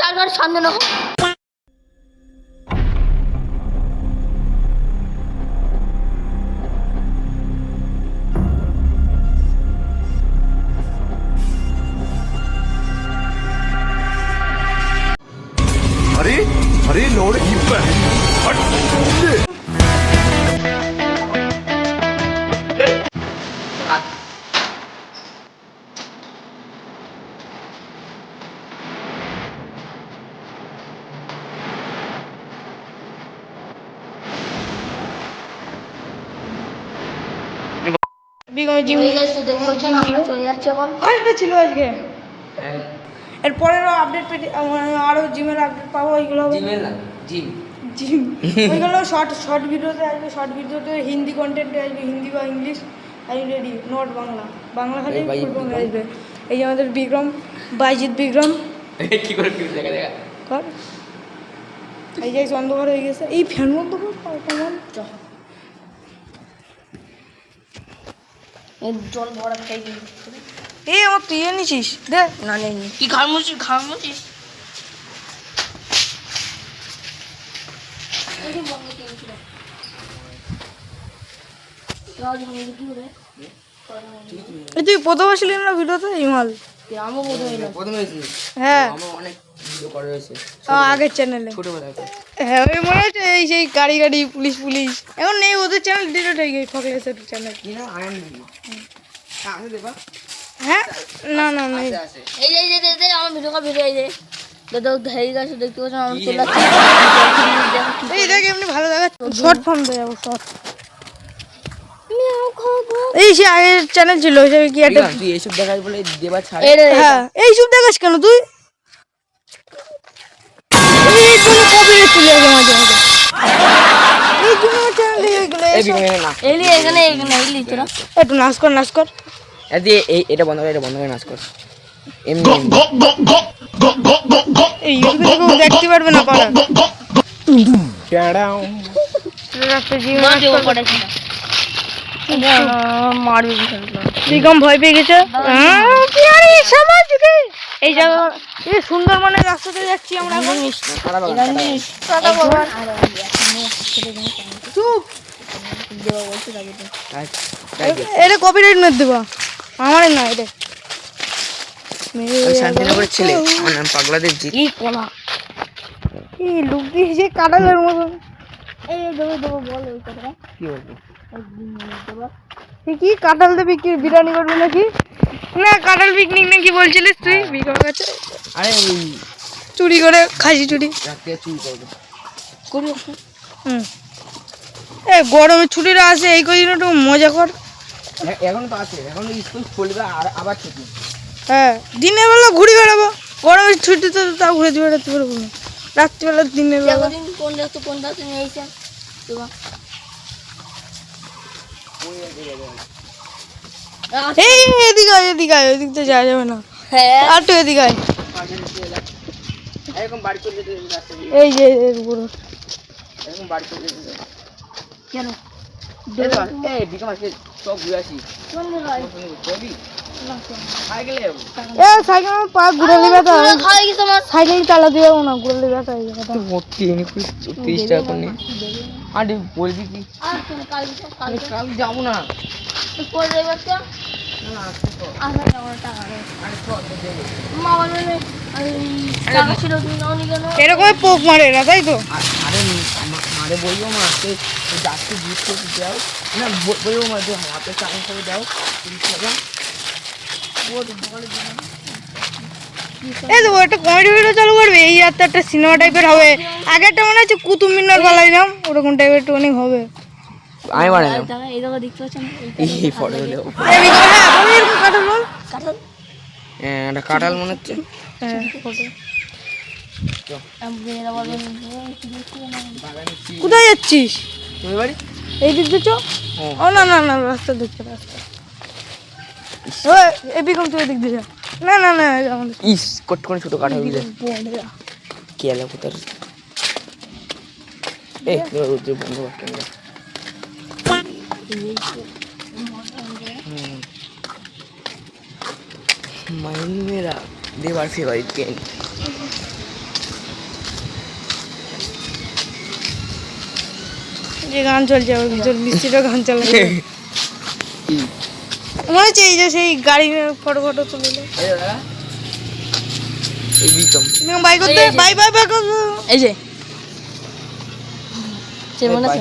চারঘর সামনে না अरे अरे लोड ही ছিল আজকে এরপরেরও আপডেট পেতে আরও জিমের আপডেট পাবো ওইগুলো জিম ওইগুলো শর্ট ভিডিওতে আসবে শর্ট ভিডিওতে হিন্দি কন্টেন্টে আসবে হিন্দি বা English I ready not Bangla Bangla খালি ফুল আসবে এই যে আমাদের বিক্রম বাইজিৎ বিক্রম কি করে দেখা দেখা কর এই যে অন্ধকার হয়ে গেছে এই ফ্যান বন্ধ কর কেমন জল ভরা খাই এই আমার তুই নিছিস দে না নেই কি ঘামুছিস তুই প্রথম আসলি না ভিডিওতে ইমাল হ্যাঁ আগের চ্যানেলে হ্যাঁ ওই মনে হচ্ছে এই সেই গাড়ি পুলিশ এখন নেই ওদের চ্যানেল ডিলিট হয়ে গেছে ফকলেসের চ্যানেল হ্যাঁ না এই যে আমার ভিডিও এই যে দেখতে পাচ্ছেন আমার চলে এই দেখ এমনি ভালো দেখাচ্ছে শর্ট ফর্ম দেয় শর্ট এই সে আগের চ্যানেল ছিল কি একটা তুই এইসব দেখাস বলে দেবা ছাড় হ্যাঁ এইসব দেখাস কেন তুই এই তুমি কপিরাইট চলে আসে মাঝে এই তুমি আমার চ্যানেল দেখে এই বিগনে না এখানে এলি তোরা একটু নাচ কর এদি এই এটা বন্ধ করে নাচ কর এমনি এই ইউটিউবে কেউ দেখতে পারবে না পারা টাড়াও রাস্তা জিম মারবি বিগম ভয় পেয়ে গেছে এই জায়গা এই সুন্দরবনের রাস্তাতে যাচ্ছি আমরা এখন চুপ এটা কপিরাইট মেরে দেবো আমার না এটা শান্তিনগরের ছেলে আমার নাম পাগলা দেবজি কি কোলা এই লুক দিয়েছে কাটালের মতন এই দেবো বল ওই কথা কি বলবো তুই কি কাঁঠাল দেবি কি বিরিয়ানি করবি নাকি না কাঁঠাল পিকনিক নাকি বলছিলিস তুই বিকার কাছে আরে ওই চুরি করে খাসি চুরি রাতে চুরি করবো করি এ গরমে ছুটিরা আছে এই কদিন একটু মজা কর এখন তো আছে এখন স্কুল খুলবে আর আবার ছুটি হ্যাঁ দিনের বেলা ঘুরে বেড়াবো গরমের ছুটিতে তো তাও ঘুরে বেড়াতে পারবো না রাত্রিবেলা দিনের বেলা কোন রাতে নিয়েছে এই এদিকে ওইদিক তো যাওয়া যাবে না হ্যাঁ আর তো এদিকে আয়। এরকম বাড়ি চলে যেতে রাস্তা দিয়ে এই যে এর উপরে এরকম বাড়ি চলে যেতে কেন এই বিকাম আজকে সব ঘুরে আসি কবি সাইকেলে যাবো এ সাইকেল আমার পা ঘুরে নেবে তো খাওয়া গেছে আমার সাইকেল চালাতে যাবো না ঘুরে নেবে তো এই জায়গাটা ভর্তি এনে 30 টাকা করে আরে বলবি কি আর কাল কাল যাবো না করে দেবে বাচ্চা না টাকা নেই মা বলে টাকা ছিল তুমি নাও নি কেন এরকম পোক মারে না তাই তো আরে মারে বলবো মা তুই যাচ্ছে জিত করে দাও না বলবো মা তুই হাতে চাকরি করে দাও 30 টাকা এই তো একটা কমেডি ভিডিও চালু করবে এই রাতে একটা সিনেমা টাইপের হবে আগেরটা মনে হচ্ছে কুতুব মিনার বানাইলাম ওরকম টাইপের একটু অনেক হবে আমি বানালাম এই জায়গা দেখতে পাচ্ছেন এই ফটো দিলে এই ভিডিও হ্যাঁ বলি এরকম কাটাল বল কাঁঠাল এটা কাঁঠাল মনে হচ্ছে হ্যাঁ কোথায় যাচ্ছিস তুমি বাড়ি এই দিক দিয়ে চো ও না রাস্তা দেখতে রাস্তা এই বিকম তুই এদিক দিয়ে যা না আমাদের ইস কট করে ছোট কাঁঠাল দিলে কে এলো কোথার এই রোদ্রে বন্ধ করতে माइंड मेरा देवर फेवरेट पेन যে গান চলছে ওর ভিতর মিস্ত্রিরও গান চালাচ্ছে কি মনে হচ্ছে এই যে সেই গাড়ি ফটো ফটো তুলে এই দাদা এই বিকম বাই করতে বাই বাই বাই করতে এই যে সে মনে আছে